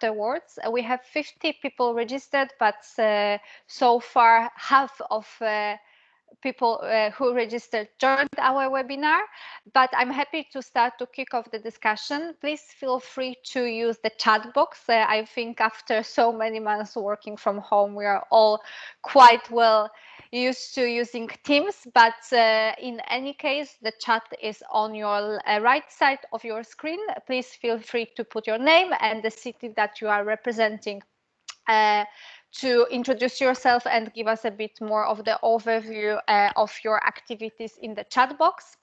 afterwards. We have 50 people registered, but so far half of people who registered joined our webinar, but I'm happy to start to kick off the discussion. Please feel free to use the chat box. I think after so many months working from home, we are all quite well used to using Teams, but in any case, the chat is on your right side of your screen. Please feel free to put your name and the city that you are representing to introduce yourself and give us a bit more of the overview of your activities in the chat box.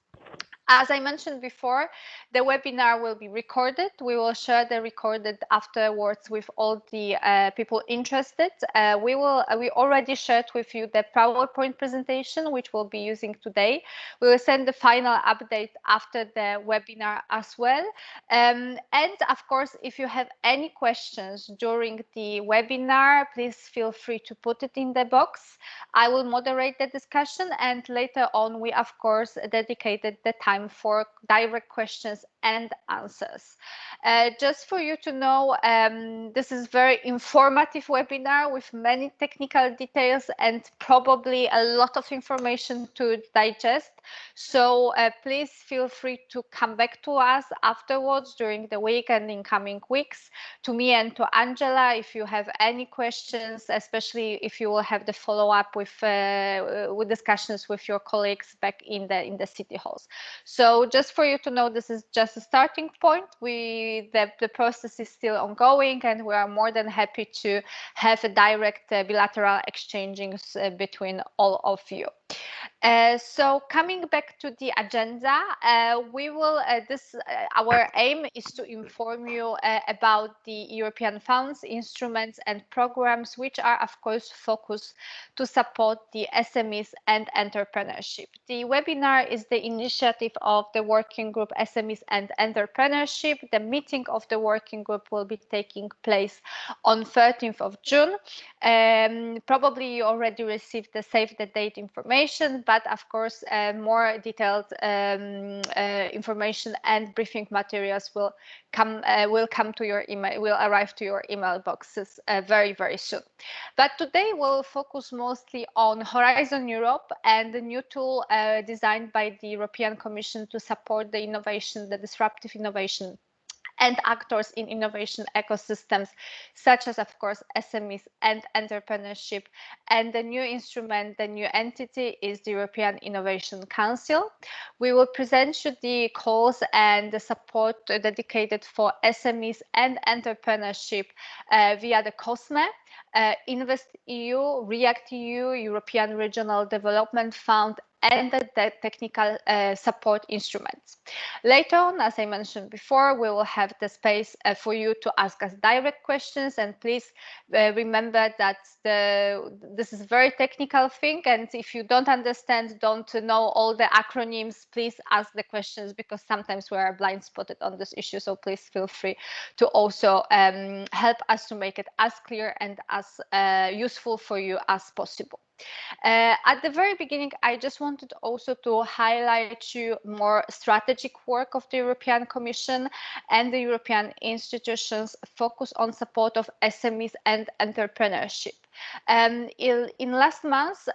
As I mentioned before, the webinar will be recorded. We will share the recorded afterwards with all the people interested. We already shared with you the PowerPoint presentation, which we'll be using today. We will send the final update after the webinar as well. And of course, if you have any questions during the webinar, please feel free to put it in the box. I will moderate the discussion, and later on, we of course dedicated the time for direct questions and answers. Just for you to know, this is very informative webinar with many technical details and probably a lot of information to digest. So please feel free to come back to us afterwards during the week and in coming weeks, to me and to Angela, if you have any questions, especially if you will have the follow-up with discussions with your colleagues back in the city halls. So just for you to know, this is just a starting point. The process is still ongoing, and we are more than happy to have a direct bilateral exchangings between all of you. So coming back to the agenda, our aim is to inform you about the European funds, instruments and programs, which are of course focused to support the SMEs and entrepreneurship. The webinar is the initiative of the working group SMEs and entrepreneurship. The meeting of the working group will be taking place on 13th of June. Probably you already received the save the date information, but of course more detailed information and briefing materials will come to your email, will arrive to your email boxes very, very soon. But today we'll focus mostly on Horizon Europe and the new tool designed by the European Commission to support the innovation, the disruptive innovation and actors in innovation ecosystems, such as, of course, SMEs and entrepreneurship. And the new instrument, the new entity is the European Innovation Council. We will present you the calls and the support dedicated for SMEs and entrepreneurship via the COSME, InvestEU, REACT-EU, European Regional Development Fund, and the technical support instruments. Later on, as I mentioned before, we will have the space for you to ask us direct questions, and please remember that this is a very technical thing, and if you don't understand, don't know all the acronyms, please ask the questions, because sometimes we are blind spotted on this issue, so please feel free to also help us to make it as clear and as useful for you as possible. At the very beginning, I just wanted also to highlight you more strategic work of the European Commission and the European institutions focus on support of SMEs and entrepreneurship. In last month,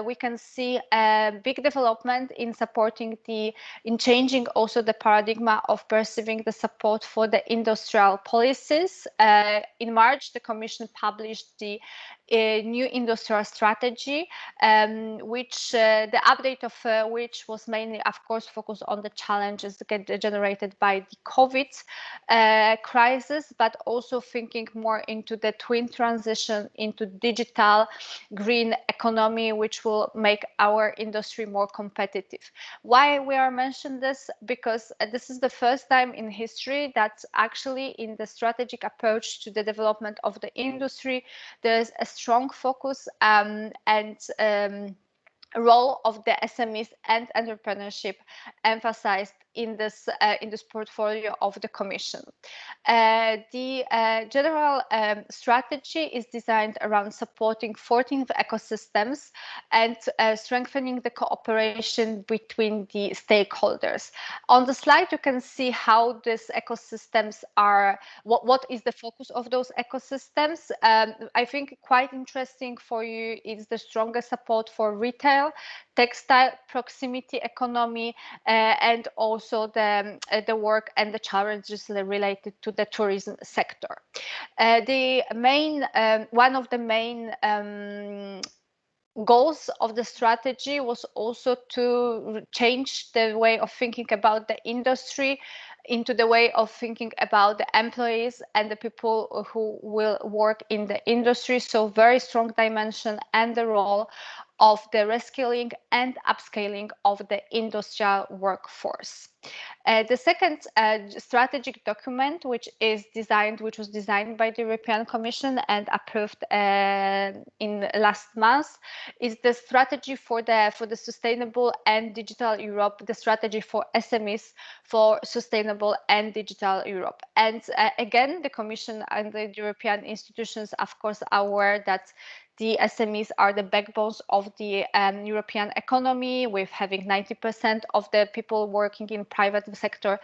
we can see a big development in changing also the paradigm of perceiving the support for the industrial policies. In March, the Commission published the new industrial strategy, which the update of which was mainly, of course, focused on the challenges generated by the COVID crisis, but also thinking more into the twin transition into digital green economy, which will make our industry more competitive. Why we are mentioning this? Because this is the first time in history that actually in the strategic approach to the development of the industry, there's a strong focus and role of the SMEs and entrepreneurship emphasized in this portfolio of the Commission. The general strategy is designed around supporting 14 ecosystems and strengthening the cooperation between the stakeholders. On the slide, you can see how these ecosystems are, what is the focus of those ecosystems. I think quite interesting for you is the stronger support for retail, textile, proximity economy, and also the work and the challenges related to the tourism sector. One of the main goals of the strategy was also to change the way of thinking about the industry into the way of thinking about the employees and the people who will work in the industry. So very strong dimension and the role of the reskilling and upscaling of the industrial workforce. The second strategic document, which was designed by the European Commission and approved in last month, is the strategy for the sustainable and digital Europe, the strategy for SMEs for sustainable and digital Europe. And again, the Commission and the European institutions, of course, are aware that the SMEs are the backbones of the European economy, with having 90% of the people working in private sector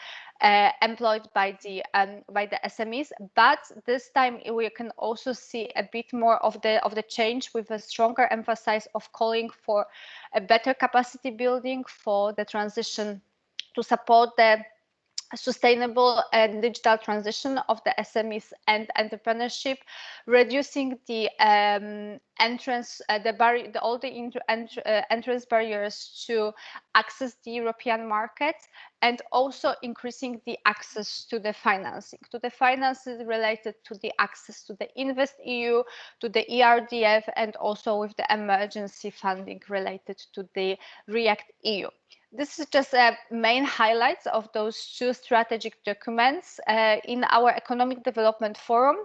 employed by the SMEs. But this time we can also see a bit more of the change, with a stronger emphasis of calling for a better capacity building for the transition, to support the sustainable and digital transition of the SMEs and entrepreneurship, reducing the entrance barriers to access the European market, and also increasing the access to the financing, related to the access to the InvestEU, to the ERDF, and also with the emergency funding related to the REACT-EU. This is just main highlights of those two strategic documents. In our Economic Development Forum,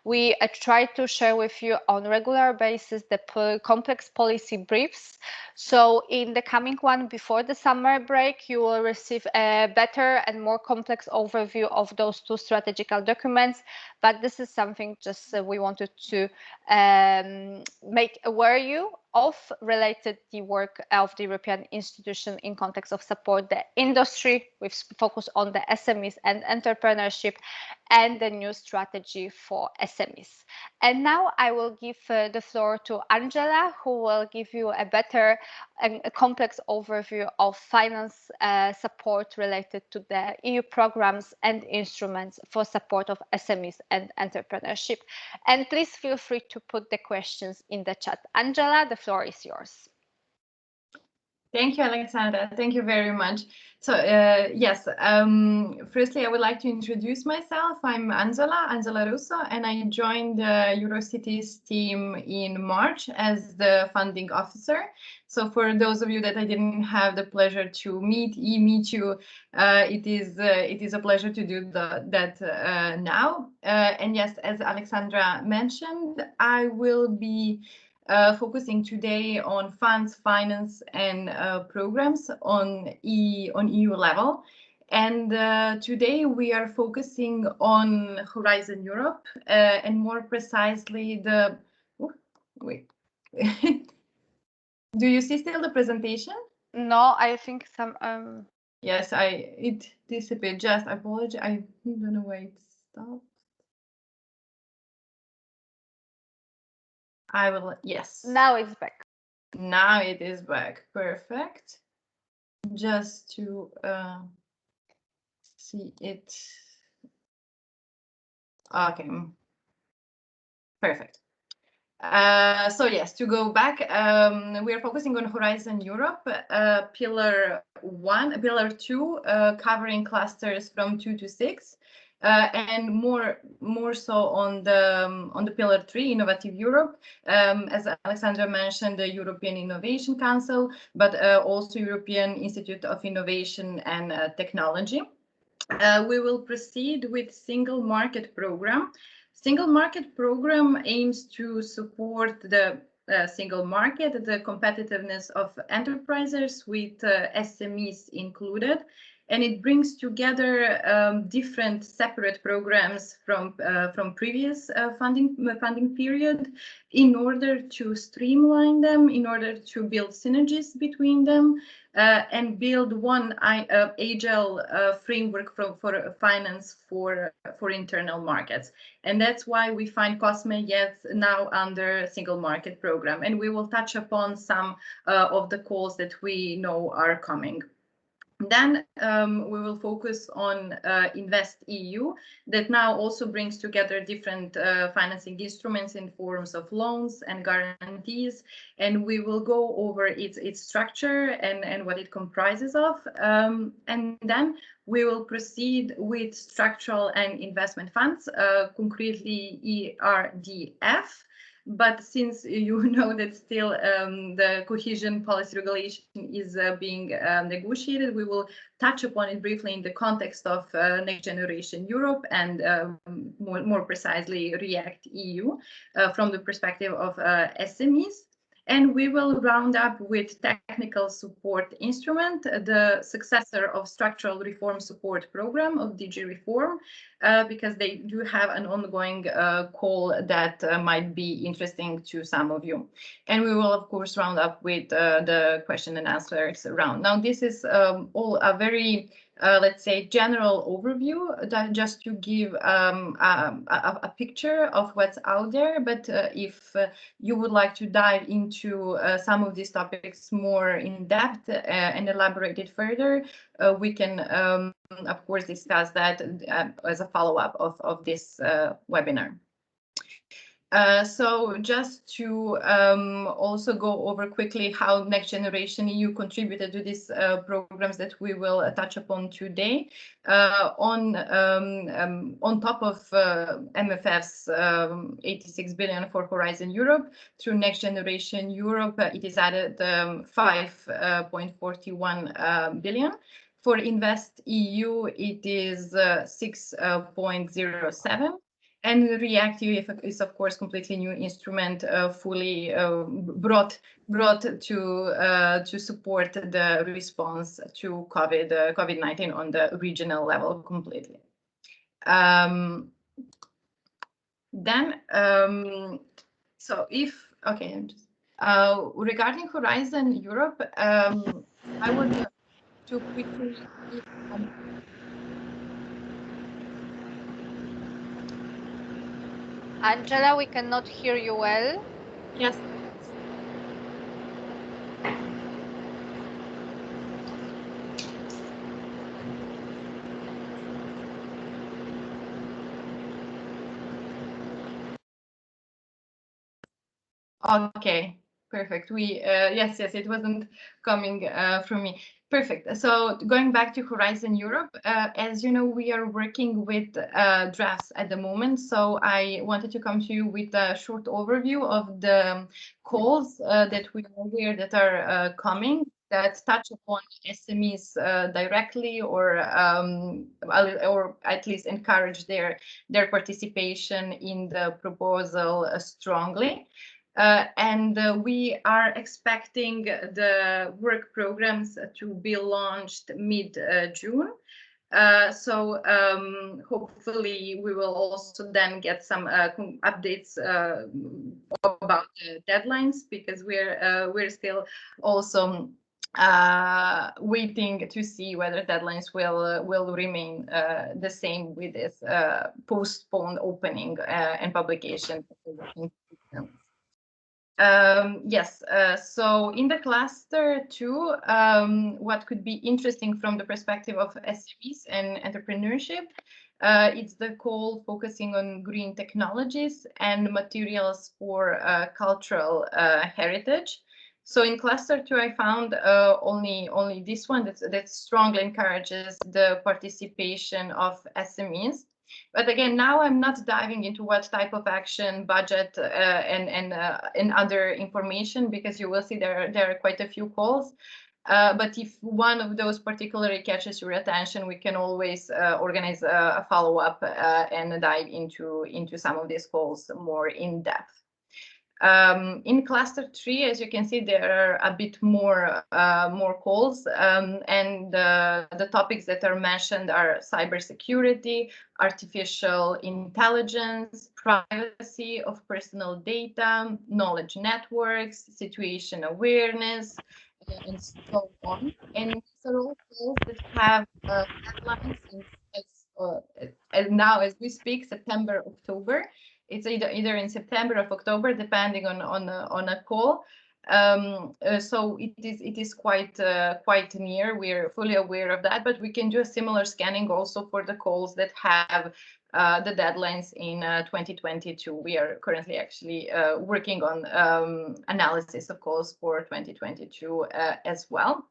we try to share with you on a regular basis the complex policy briefs. So in the coming one before the summer break, you will receive a better and more complex overview of those two strategical documents. But this is something just we wanted to make aware you of, related the work of the European institution in context of support the industry, with focus on the SMEs and entrepreneurship, and the new strategy for SMEs. And now I will give the floor to Angela, who will give you a better and a complex overview of finance support related to the EU programs and instruments for support of SMEs and entrepreneurship. And please feel free to put the questions in the chat. Angela, the floor is yours. Thank you, Alexandra. Thank you very much. So yes, firstly, I would like to introduce myself. I'm Angela Russo, and I joined the Eurocities team in March as the funding officer. So for those of you that I didn't have the pleasure to meet you, it is a pleasure to do that now. And yes, as Alexandra mentioned, I will be focusing today on funds, finance, and programs on EU level. And today we are focusing on Horizon Europe, and more precisely the. Oh, wait. Do you see still the presentation? No, I think some. Yes, it disappeared. Just I apologize. I don't know why it stopped. I will, yes. Now it's back. Now it is back. Perfect. Just to see it. Okay. Perfect. So yes, to go back, we are focusing on Horizon Europe, pillar 2, covering clusters from 2 to 6. And more so on the pillar 3, Innovative Europe, as Alexandra mentioned, the European Innovation Council, but also European Institute of Innovation and Technology. We will proceed with Single Market Program. Single Market Program aims to support the single market, the competitiveness of enterprises with SMEs included, and it brings together different separate programs from previous funding period in order to streamline them, in order to build synergies between them, and build one agile framework for finance for internal markets. And that's why we find COSME yet now under single market program. And we will touch upon some of the calls that we know are coming. Then we will focus on InvestEU, that now also brings together different financing instruments in forms of loans and guarantees, and we will go over its structure and what it comprises of. And then we will proceed with structural and investment funds, concretely ERDF. But since you know that still the cohesion policy regulation is being negotiated, we will touch upon it briefly in the context of Next Generation Europe and more precisely REACT EU from the perspective of SMEs. And we will round up with technical support instrument, the successor of structural reform support program of DG Reform, because they do have an ongoing call that might be interesting to some of you. And we will, of course, round up with the question and answers round. Now, this is all a very let's say, general overview, that just to give a picture of what's out there. But if you would like to dive into some of these topics more in depth and elaborate it further, we can, of course, discuss that as a follow-up of this webinar. So just to also go over quickly how Next Generation EU contributed to these programs that we will touch upon today. On top of MFF's 86 billion for Horizon Europe, through Next Generation Europe, it is added 5.41 billion. For InvestEU, it is 6.07. And REACT EU is, of course, completely new instrument, fully brought to support the response to COVID-19 on the regional level completely. So if, okay, regarding Horizon Europe, I would to quickly Angela, we cannot hear you well. Yes. Okay, perfect. We yes, it wasn't coming from me. Perfect. So going back to Horizon Europe, as you know, we are working with drafts at the moment. So I wanted to come to you with a short overview of the calls that we are aware that are coming, that touch upon SMEs directly, or at least encourage their participation in the proposal strongly. And we are expecting the work programs to be launched mid-June. So hopefully we will also then get some updates about the deadlines, because we're still also waiting to see whether deadlines will remain the same with this postponed opening and publication. Yes, so in the cluster 2, what could be interesting from the perspective of SMEs and entrepreneurship, it's the call focusing on green technologies and materials for cultural heritage. So in cluster 2, I found only this one that strongly encourages the participation of SMEs. But again, now I'm not diving into what type of action, budget, and other information, because you will see there are quite a few calls. But if one of those particularly catches your attention, we can always organize a follow-up and dive into some of these calls more in depth. In cluster 3, as you can see, there are a bit more calls, and the topics that are mentioned are cybersecurity, artificial intelligence, privacy of personal data, knowledge networks, situation awareness, and so on. And these are all calls that have deadlines and now, as we speak, September, October. It's either in September or October, depending on a call. So it is quite near. We're fully aware of that, but we can do a similar scanning also for the calls that have the deadlines in 2022. We are currently actually working on analysis of calls for 2022 as well.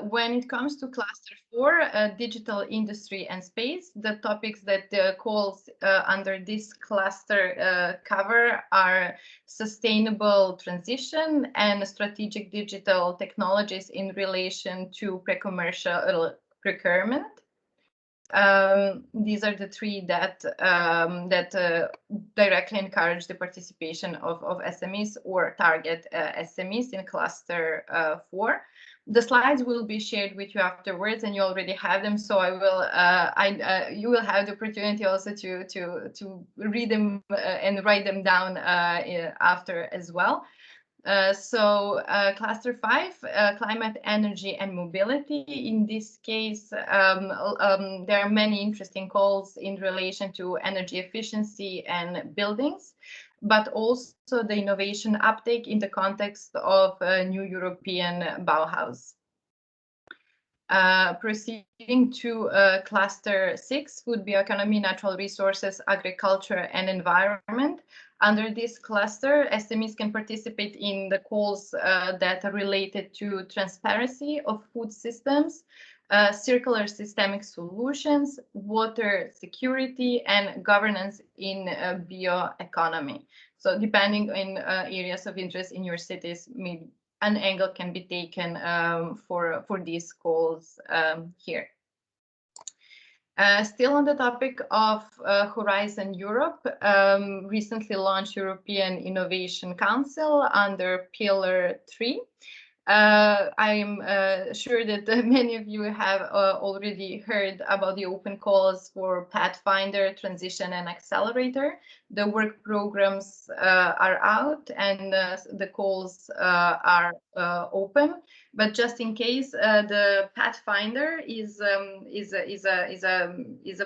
When it comes to cluster 4, digital industry and space, the topics that the calls under this cluster cover are sustainable transition and strategic digital technologies in relation to pre-commercial procurement. These are the three that directly encourage the participation of SMEs or target SMEs in cluster 4. The slides will be shared with you afterwards, and you already have them. So I will, you will have the opportunity also to read them and write them down after as well. Cluster 5, climate, energy, and mobility. In this case, there are many interesting calls in relation to energy efficiency and buildings, but also the innovation uptake in the context of a new European Bauhaus. Proceeding to cluster 6, food, bioeconomy, natural resources, agriculture, and environment. Under this cluster, SMEs can participate in the calls that are related to transparency of food systems, circular systemic solutions, water security, and governance in bioeconomy. So depending on areas of interest in your cities, maybe an angle can be taken for these calls here. Still on the topic of Horizon Europe, recently launched European Innovation Council under Pillar 3. I'm sure that many of you have already heard about the open calls for Pathfinder, Transition, and Accelerator. The work programs are out, and the calls are open. But just in case, the Pathfinder is a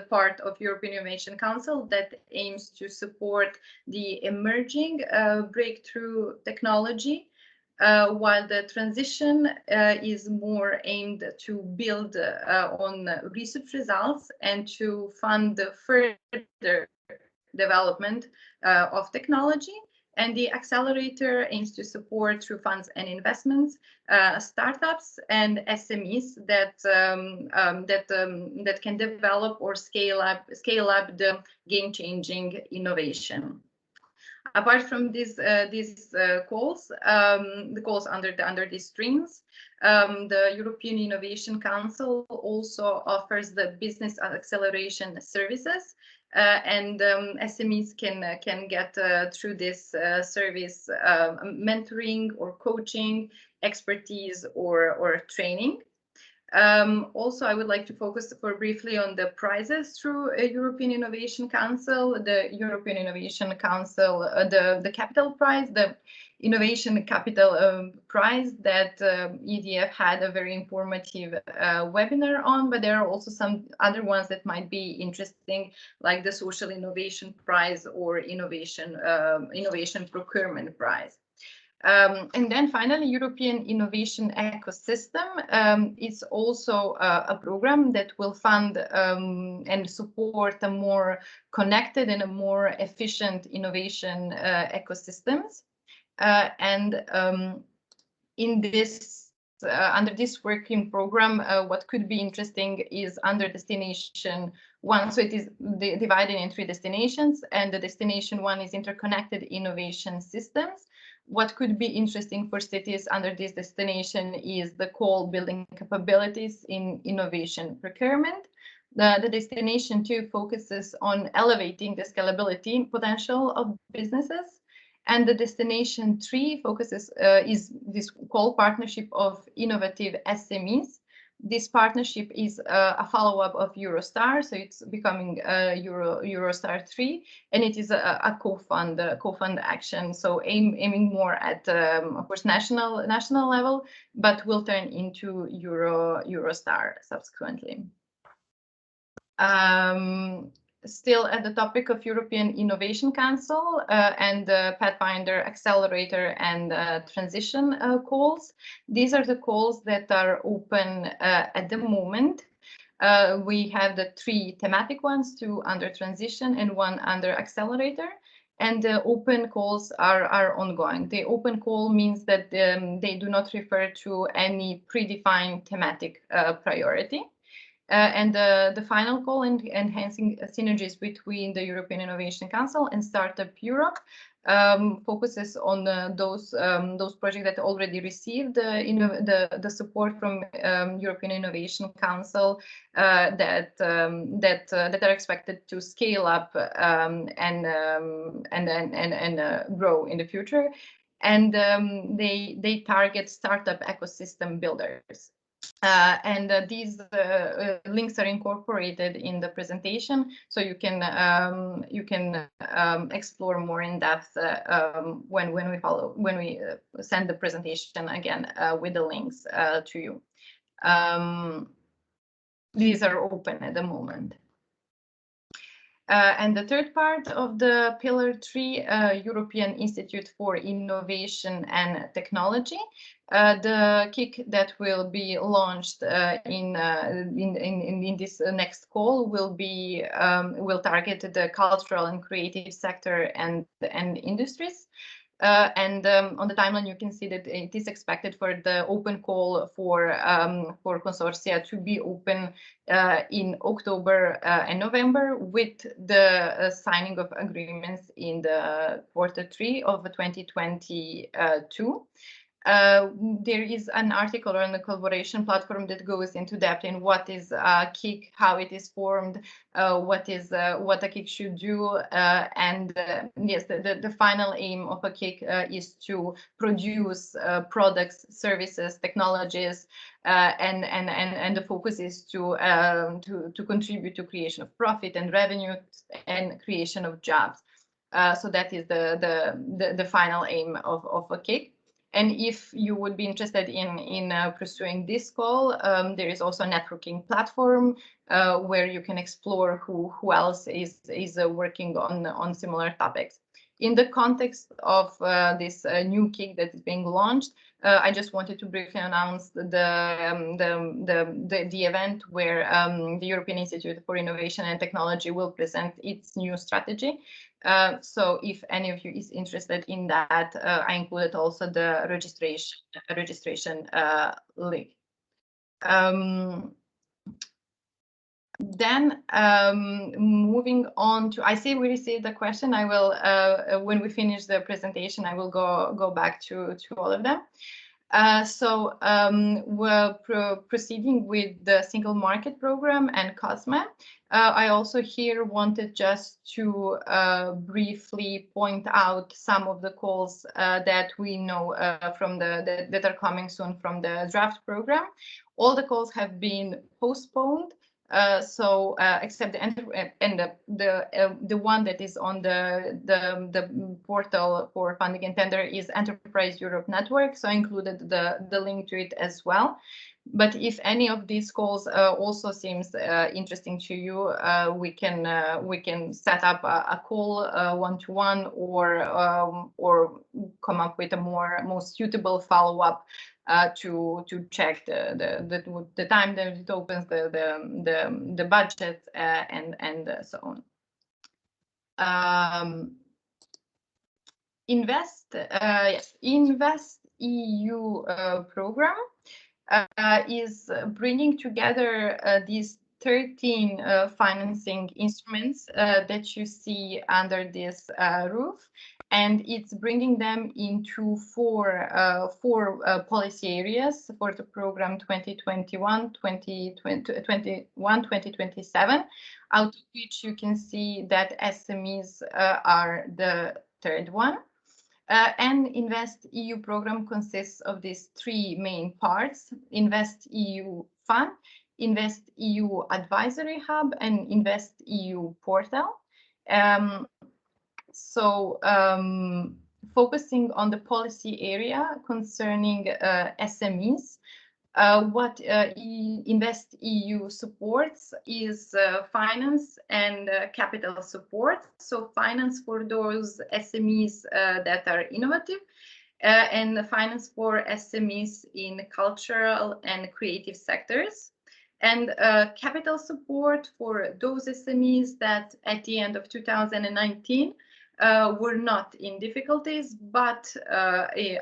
part of European Innovation Council that aims to support the emerging breakthrough technology. While the transition is more aimed to build on research results and to fund the further development of technology. And the accelerator aims to support through funds and investments startups and SMEs that can develop or scale up the game-changing innovation. Apart from these calls, the calls under these streams, the European Innovation Council also offers the business acceleration services, and SMEs can get through this service mentoring or coaching, expertise or training. Also, I would like to focus briefly on the prizes through a European Innovation Council. The European Innovation Council, the Capital Prize, the Innovation Capital Prize that EDF had a very informative webinar on, but there are also some other ones that might be interesting, like the Social Innovation Prize or Innovation Procurement Prize. And then finally, European Innovation Ecosystem is also a program that will fund and support a more connected and a more efficient innovation ecosystems. In this, under this working program, what could be interesting is under destination 1. So it is divided in 3 destinations, and the destination 1 is interconnected innovation systems. What could be interesting for cities under this destination is the call building capabilities in innovation procurement. The destination 2 focuses on elevating the scalability potential of businesses. And the destination 3 focuses is this call partnership of innovative SMEs. This partnership is a follow-up of Eurostar, so it's becoming Eurostar 3, and it is a co-fund action, so aiming more at, of course, national level, but will turn into Eurostar subsequently. Still at the topic of European Innovation Council and the Pathfinder Accelerator and Transition calls. These are the calls that are open at the moment. We have the 3 thematic ones, 2 under transition and 1 under accelerator. And the open calls are ongoing. The open call means that they do not refer to any predefined thematic priority. And the final call, enhancing synergies between the European Innovation Council and Startup Europe, focuses on those projects that already received the support from European Innovation Council that are expected to scale up and grow in the future, and they target startup ecosystem builders. These links are incorporated in the presentation, so you can explore more in depth when we send the presentation again with the links to you. These are open at the moment. And the third part of the Pillar 3, European Institute for Innovation and Technology, the KIC that will be launched in this next call will target the cultural and creative sector and industries. On the timeline, you can see that it is expected for the open call for consortia to be open in October and November, with the signing of agreements in the Q3 of 2022. There is an article on the collaboration platform that goes into depth in what is a KIC, how it is formed, what a KIC should do, and yes, the final aim of a KIC is to produce products, services, technologies, and the focus is to contribute to creation of profit and revenue and creation of jobs. So that is the final aim of a KIC. And if you would be interested in pursuing this call, there is also a networking platform where you can explore who else is working on similar topics. In the context of this new KIC that is being launched, I just wanted to briefly announce the event where the European Institute for Innovation and Technology will present its new strategy. So if any of you is interested in that, I included also the registration link. Then moving on to, I see we received a question. I will, when we finish the presentation, I will go back to all of them. So we're proceeding with the single market program and COSME. I also here wanted just to briefly point out some of the calls that we know from that are coming soon from the draft program. All the calls have been postponed. So except the one that is on the portal for funding and tender is Enterprise Europe Network, so I included the link to it as well. But if any of these calls also seems interesting to you, we can set up a call one-to-one or come up with a more suitable follow-up to check the time that it opens, the budget, and so on. InvestEU program is bringing together these 13 financing instruments that you see under this roof, and it's bringing them into four policy areas for the program 2021-2027, out of which you can see that SMEs are the third one. And InvestEU program consists of these three main parts: InvestEU Fund, InvestEU Advisory Hub, and InvestEU Portal. Focusing on the policy area concerning SMEs, what InvestEU supports is finance and capital support. So finance for those SMEs that are innovative, and the finance for SMEs in cultural and creative sectors, and capital support for those SMEs that at the end of 2019 were not in difficulties, but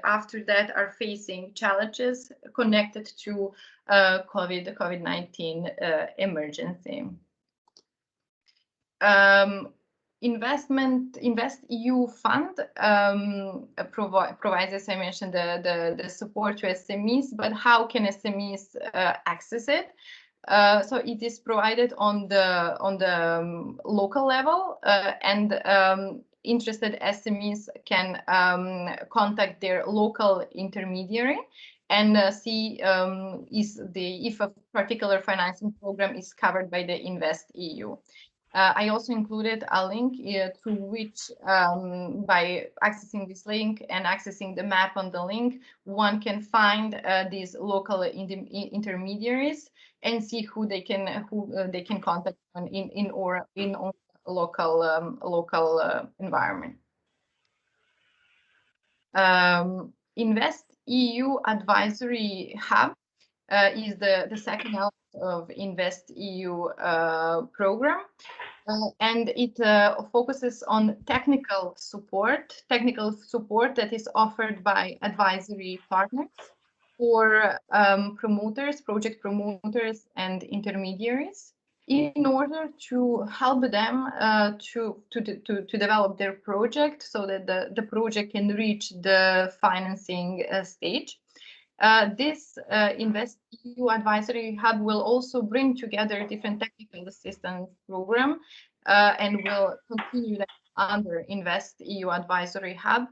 after that are facing challenges connected to COVID-19 emergency. InvestEU Fund provides, as I mentioned, the support to SMEs, but how can SMEs access it? So it is provided on the local level, and interested SMEs can contact their local intermediary and see if a particular financing program is covered by the InvestEU. I also included a link through which, by accessing this link and accessing the map on the link, one can find these local intermediaries and see who they can contact in local environment. InvestEU Advisory Hub is the second element of InvestEU program. And it focuses on technical support that is offered by advisory partners for project promoters and intermediaries, in order to help them to develop their project so that the project can reach the financing stage. This InvestEU Advisory Hub will also bring together different technical assistance program and will continue that under InvestEU Advisory Hub,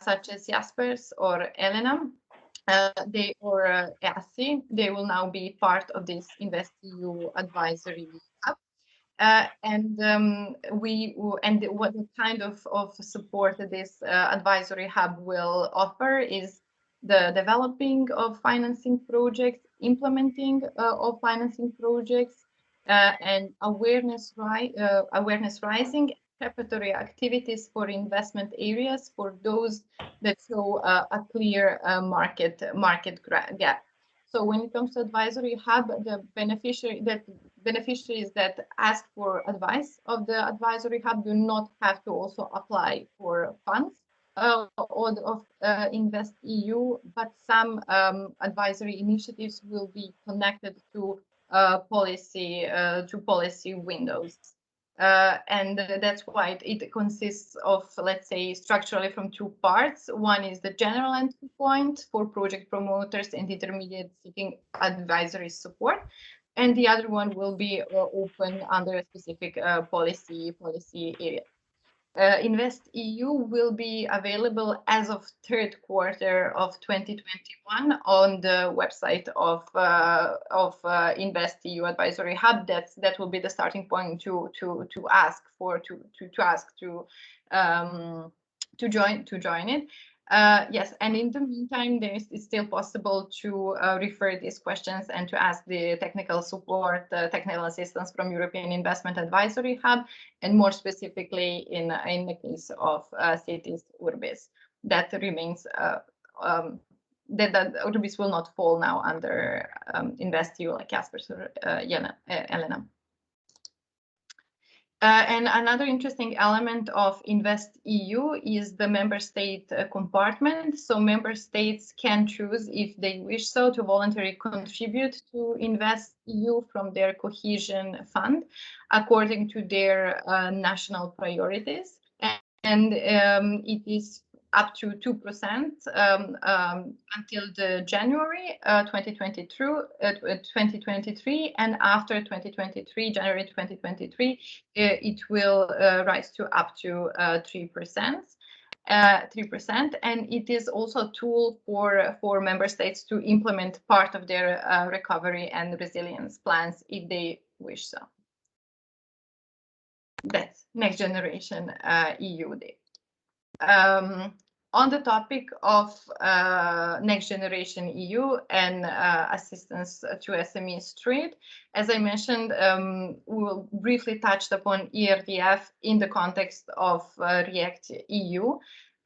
such as Jaspers or Elena. Or EASI, they will now be part of this InvestEU Advisory Hub. What kind of support this advisory hub will offer is the developing of financing projects, implementing of financing projects, and awareness rising, preparatory activities for investment areas for those that show a clear market gap. So when it comes to advisory hub, the beneficiaries that ask for advice of the advisory hub do not have to also apply for funds of InvestEU, but some advisory initiatives will be connected to policy windows. And that's why it consists of, let's say, structurally from two parts. One is the general entry point for project promoters and intermediates seeking advisory support, and the other one will be open under a specific policy area. InvestEU will be available as of third quarter of 2021 on the website of InvestEU Advisory Hub. That will be the starting point to join it. Yes, and in the meantime, it's still possible to refer these questions and to ask the technical support, technical assistance from European Investment Advisory Hub, and more specifically in the case of cities Urbis. That remains, that Urbis will not fall now under InvestEU like Jaspers or Elena. And another interesting element of InvestEU is the member state compartment. So member states can choose, if they wish so, to voluntarily contribute to InvestEU from their cohesion fund according to their national priorities. And it is up to 2% until the January 2023, and after 2023, January 2023, it will rise to up to 3%. 3%, and it is also a tool for member states to implement part of their recovery and resilience plans if they wish so. That's next generation EU Day. On the topic of next generation EU and assistance to SMEs trade, as I mentioned, we will briefly touch upon ERDF in the context of React EU.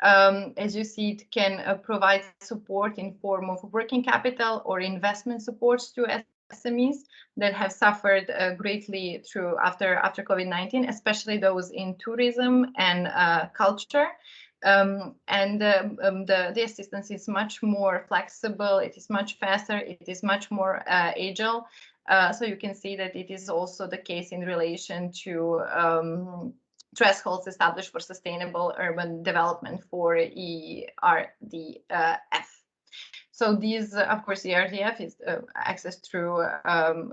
As you see, it can provide support in form of working capital or investment supports to SMEs that have suffered greatly after COVID-19, especially those in tourism and culture. The assistance is much more flexible, it is much faster, it is much more agile. So you can see that it is also the case in relation to thresholds established for sustainable urban development for ERDF. So these, of course, ERDF is accessed through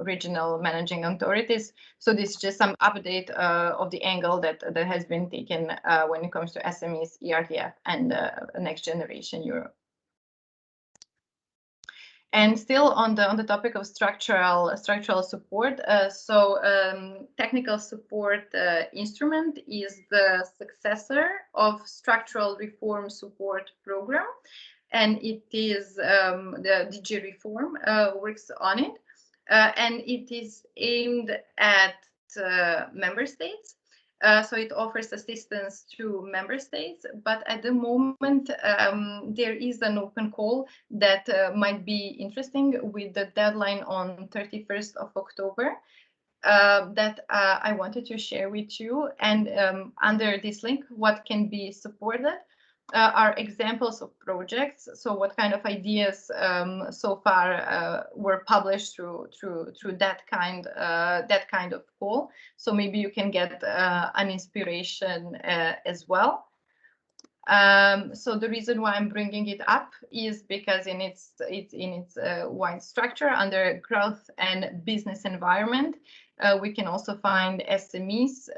regional managing authorities. So this is just some update of the angle that has been taken when it comes to SMEs, ERDF, and Next Generation Europe. And still on the topic of structural support, technical support instrument is the successor of structural reform support program. And it is the DG Reform works on it, and it is aimed at member states. So it offers assistance to member states, but at the moment there is an open call that might be interesting with the deadline on 31st of October that I wanted to share with you. And under this link, what can be supported are examples of projects. So what kind of ideas so far were published through that kind of call. So maybe you can get an inspiration as well. So the reason why I'm bringing it up is because in its wide structure under growth and business environment, we can also find SMEs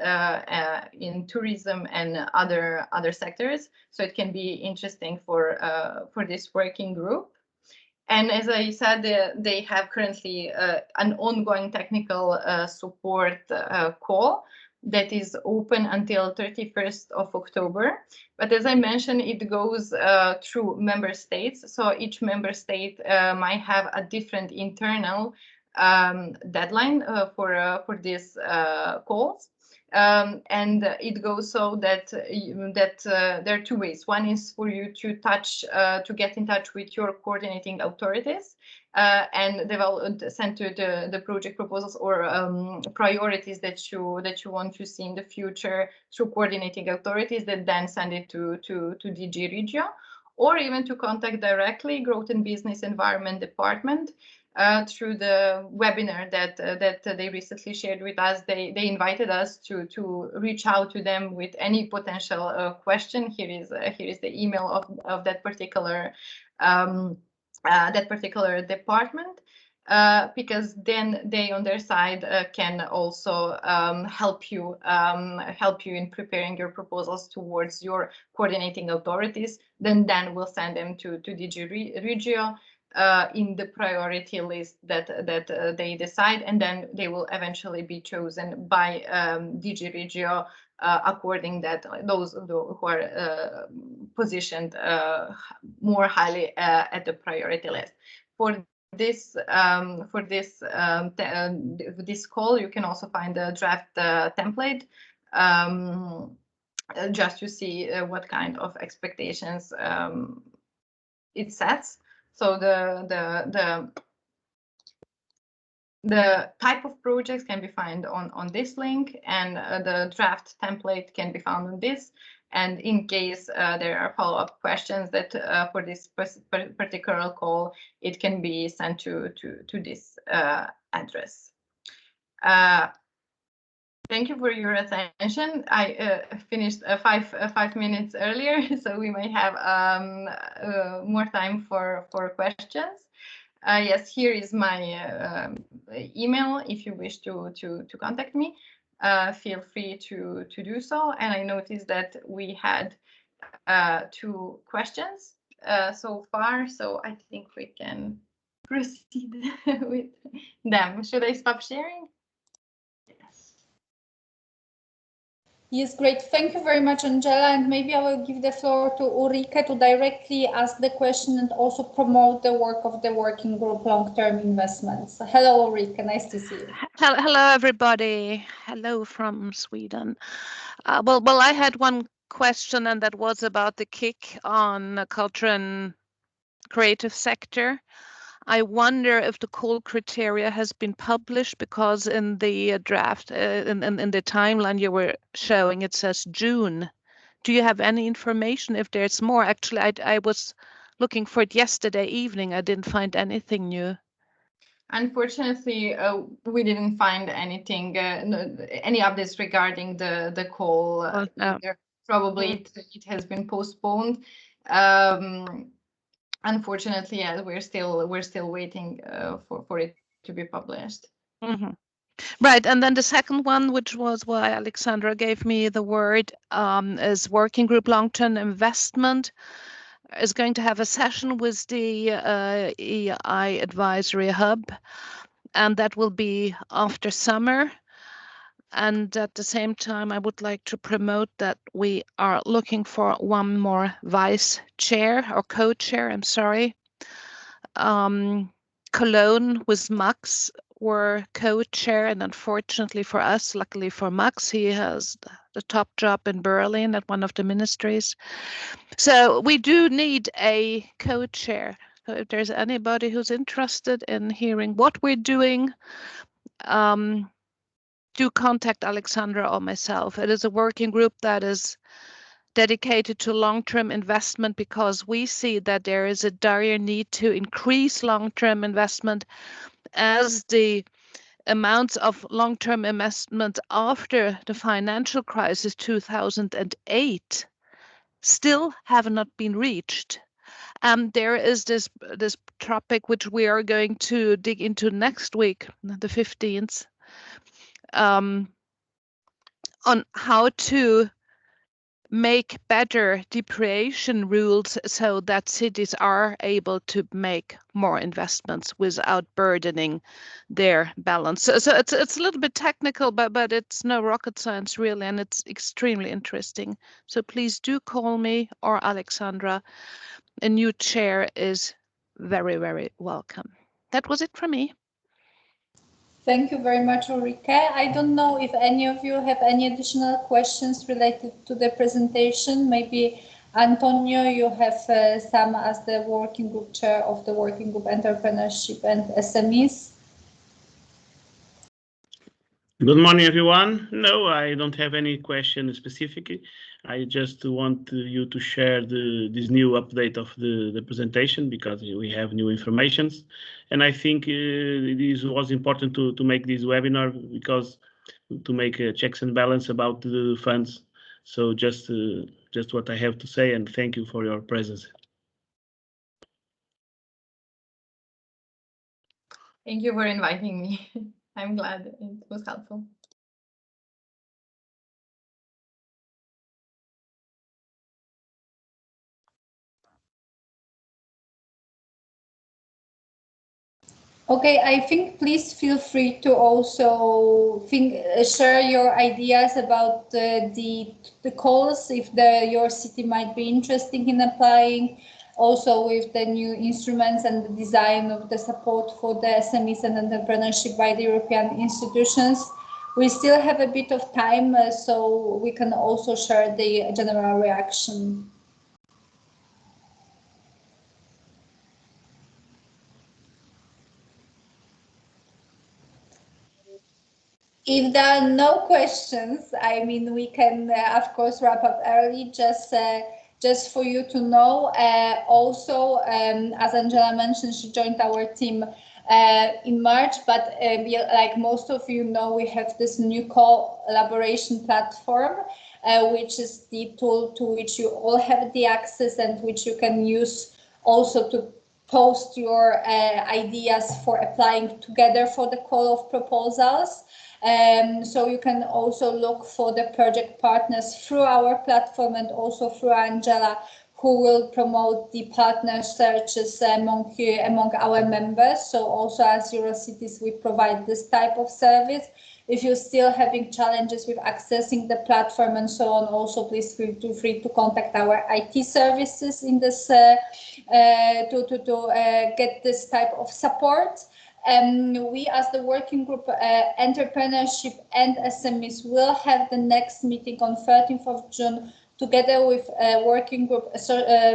in tourism and other sectors. So it can be interesting for this working group. And as I said, they have currently an ongoing technical support call that is open until 31st of October. But as I mentioned, it goes through member states. So each member state might have a different internal deadline for these calls. And it goes so that there are two ways. One is for you to get in touch with your coordinating authorities and send to the project proposals or priorities that you want to see in the future through coordinating authorities that then send it to DG Regio, or even to contact directly Growth and Business Environment Department through the webinar that they recently shared with us. They invited us to reach out to them with any potential question. Here is the email of that particular department, because then they on their side can also help you in preparing your proposals towards your coordinating authorities. Then we'll send them to DG Regio in the priority list that they decide, and then they will eventually be chosen by DG Regio according that those who are positioned more highly at the priority list. For this call, you can also find the draft template just to see what kind of expectations it sets. So the type of projects can be found on this link, and the draft template can be found on this. And in case there are follow-up questions that for this particular call, it can be sent to this address. Thank you for your attention. I finished 5 minutes earlier, so we may have more time for questions. Yes, here is my email. If you wish to contact me, feel free to do so. And I noticed that we had two questions so far, so I think we can proceed with them. Should I stop sharing? Yes. Yes, great. Thank you very much, Angela. And maybe I will give the floor to Ulrike to directly ask the question and also promote the work of the working group long-term investments. Hello, Ulrike. Nice to see you. Hello, everybody. Hello from Sweden. Well, I had one question, and that was about the kick on the culture and creative sector. I wonder if the call criteria has been published, because in the draft, in the timeline you were showing, it says June. Do you have any information if there's more? Actually, I was looking for it yesterday evening. I didn't find anything new. Unfortunately, we didn't find anything, any updates regarding the call. No. Probably it has been postponed. Unfortunately, yeah, we're still waiting for it to be published. Mm-hmm. Right, and then the second one, which was why Alexandra gave me the word, is working group long-term investment is going to have a session with the EI Advisory Hub, and that will be after summer. And at the same time, I would like to promote that we are looking for one more vice chair or co-chair, I'm sorry. Cologne with Max were co-chair, and unfortunately for us, luckily for Max, he has the top job in Berlin at one of the ministries. So we do need a co-chair. So if there's anybody who's interested in hearing what we're doing, do contact Alexandra or myself. It is a working group that is dedicated to long-term investment, because we see that there is a dire need to increase long-term investment, as the amounts of long-term investment after the financial crisis 2008 still have not been reached. There is this topic which we are going to dig into next week, the 15th, on how to make better depreciation rules so that cities are able to make more investments without burdening their balance. So it's a little bit technical, but it's no rocket science really, and it's extremely interesting. So please do call me or Alexandra. A new chair is very, very welcome. That was it from me. Thank you very much, Ulrike. I don't know if any of you have any additional questions related to the presentation. Maybe Antonio, you have some as the working group chair of the working group entrepreneurship and SMEs. Good morning, everyone. No, I don't have any question specifically. I just want you to share this new update of the presentation, because we have new informations. And I think this was important to make this webinar, because to make a checks and balance about the funds. So just what I have to say, and thank you for your presence. Thank you for inviting me. I'm glad it was helpful. Okay, I think please feel free to also share your ideas about the calls, if your city might be interested in applying, also with the new instruments and the design of the support for the SMEs and entrepreneurship by the European institutions. We still have a bit of time, so we can also share the general reaction. If there are no questions, I mean, we can, of course, wrap up early, just for you to know. Also, as Angela mentioned, she joined our team in March, but like most of you know, we have this new collaboration platform, which is the tool to which you all have the access and which you can use also to post your ideas for applying together for the call of proposals. So you can also look for the project partners through our platform and also through Angela, who will promote the partner searches among our members. So also as Eurocities, we provide this type of service. If you're still having challenges with accessing the platform and so on, also please feel free to contact our IT services in this to get this type of support. We as the working group entrepreneurship and SMEs will have the next meeting on 13th of June together with a working group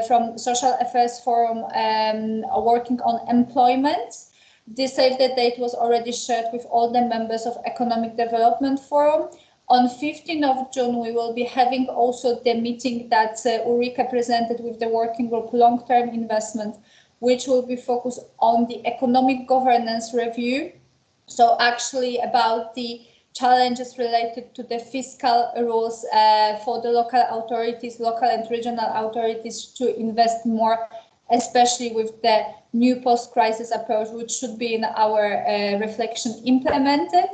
from Social Affairs Forum working on employment. The save the date was already shared with all the members of Economic Development Forum. On 15th of June, we will be having also the meeting that Ulrika presented with the working group long-term investment, which will be focused on the economic governance review. So actually about the challenges related to the fiscal rules for the local authorities, local and regional authorities to invest more, especially with the new post-crisis approach, which should be in our reflection implemented.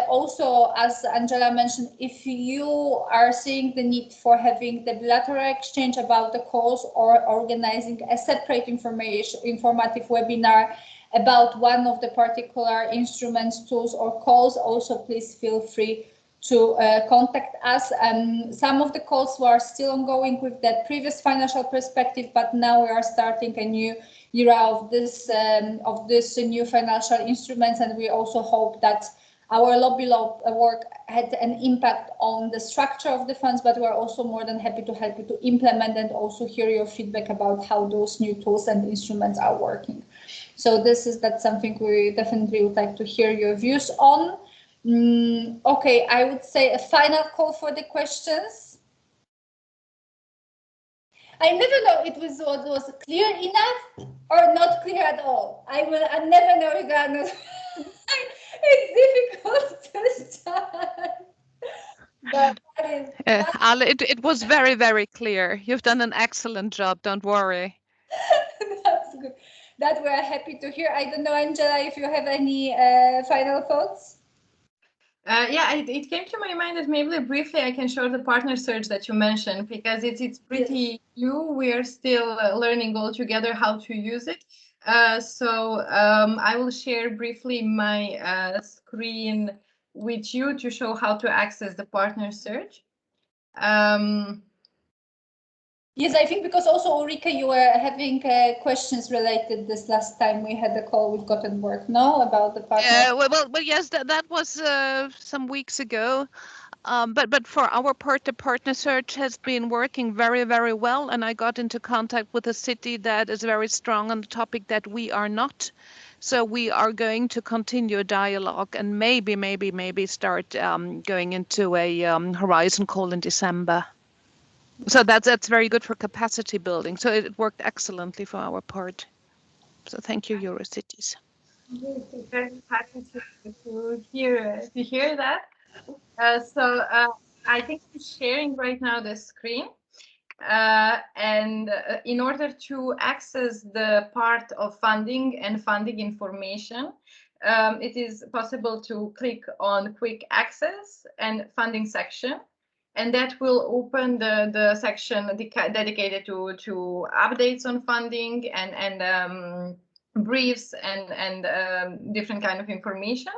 Also, as Angela mentioned, if you are seeing the need for having the bilateral exchange about the calls or organizing a separate informative webinar about one of the particular instruments, tools, or calls, also please feel free to contact us. Some of the calls were still ongoing with the previous financial perspective, but now we are starting a new era of this new financial instruments, and we also hope that our lobby work had an impact on the structure of the funds, but we're also more than happy to help you to implement and also hear your feedback about how those new tools and instruments are working. So that's something we definitely would like to hear your views on. Okay, I would say a final call for the questions. I never know it was clear enough or not clear at all. I never know regardless. It's difficult to start. But Ale, it was very, very clear. You've done an excellent job. Don't worry. That's good. That we're happy to hear. I don't know, Angela, if you have any final thoughts. Yeah, it came to my mind that maybe briefly I can show the partner search that you mentioned, because it's pretty new. We are still learning all together how to use it. So I will share briefly my screen with you to show how to access the partner search. Yes, I think because also Ulrika, you were having questions related this last time we had the call with Gothenburg, no, about the partner. Well, yes, that was some weeks ago. But for our part, the partner search has been working very, very well, and I got into contact with a city that is very strong on the topic that we are not. So we are going to continue a dialogue and maybe start going into a horizon call in December. So that's very good for capacity building. So it worked excellently for our part. So thank you, Eurocities. Very happy to hear that. So I think I'm sharing right now the screen. And in order to access the part of funding and funding information, it is possible to click on Quick Access and Funding section. And that will open the section dedicated to updates on funding and briefs and different kind of information.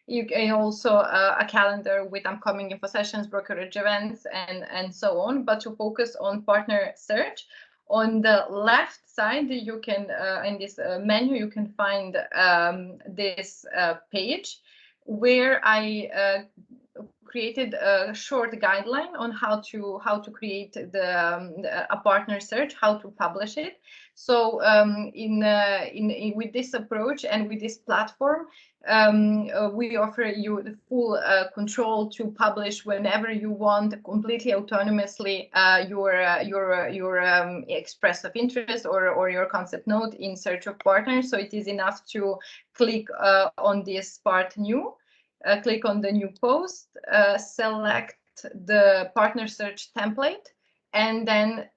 You can also a calendar with upcoming info sessions, brokerage events, and so on. But to focus on partner search, on the left side, you can in this menu you can find this page where I created a short guideline on how to create a partner search, how to publish it. So with this approach and with this platform, we offer you the full control to publish whenever you want, completely autonomously, your express of interest or your concept note in search of partners. So it is enough to click on this part new. Click on the new post, select the partner search template, and then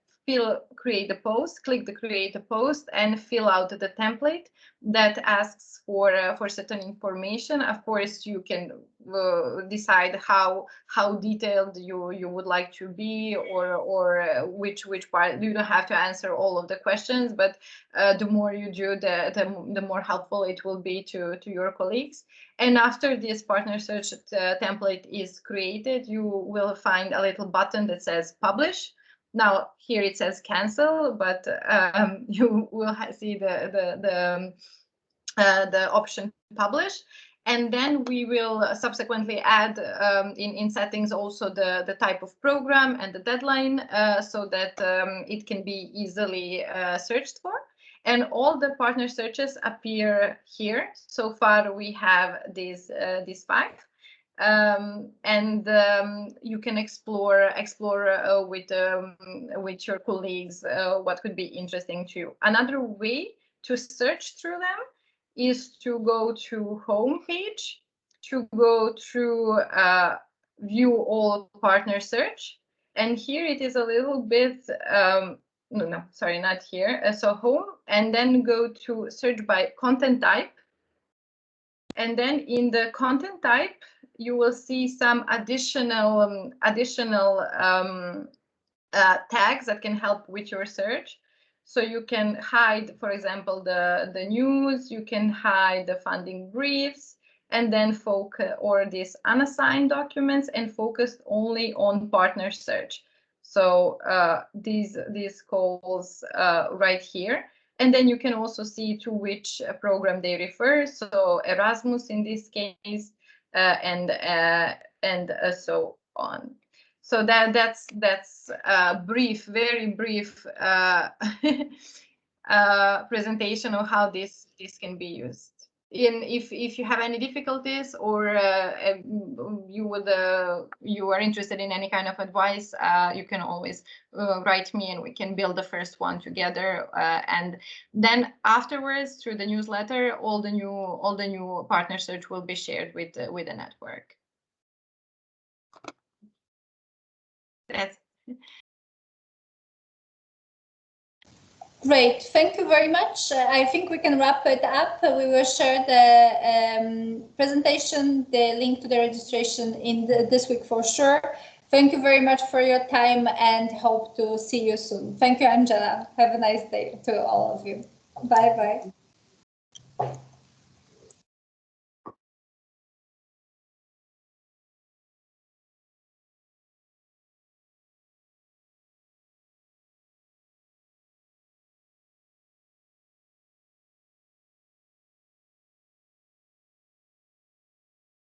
create a post, click the create a post, and fill out the template that asks for certain information. Of course, you can decide how detailed you would like to be, or which part. You don't have to answer all of the questions, but the more you do, the more helpful it will be to your colleagues. And after this partner search template is created, you will find a little button that says publish. Now here it says cancel, but you will see the option publish. And then we will subsequently add in settings also the type of program and the deadline, so that it can be easily searched for. And all the partner searches appear here. So far we have these 5. You can explore with your colleagues what could be interesting to you. Another way to search through them is to go to home page, to go through view all partner search. And here it is a little bit, no, sorry, not here. So home, and then go to search by content type. And then in the content type, you will see some additional tags that can help with your search. So you can hide, for example, the news, you can hide the funding briefs, and then focus, or these unassigned documents, and focus only on partner search. So these calls right here. And then you can also see to which program they refer. So Erasmus in this case, and so on. So that's a brief, very brief presentation of how this can be used. If you have any difficulties, or you are interested in any kind of advice, you can always write me, and we can build the first one together. And then afterwards, through the newsletter, all the new partner search will be shared with the network. That's Great, thank you very much. I think we can wrap it up. We will share the presentation, the link to the registration in this week for sure. Thank you very much for your time, and hope to see you soon. Thank you, Angela. Have a nice day to all of you. Bye-bye.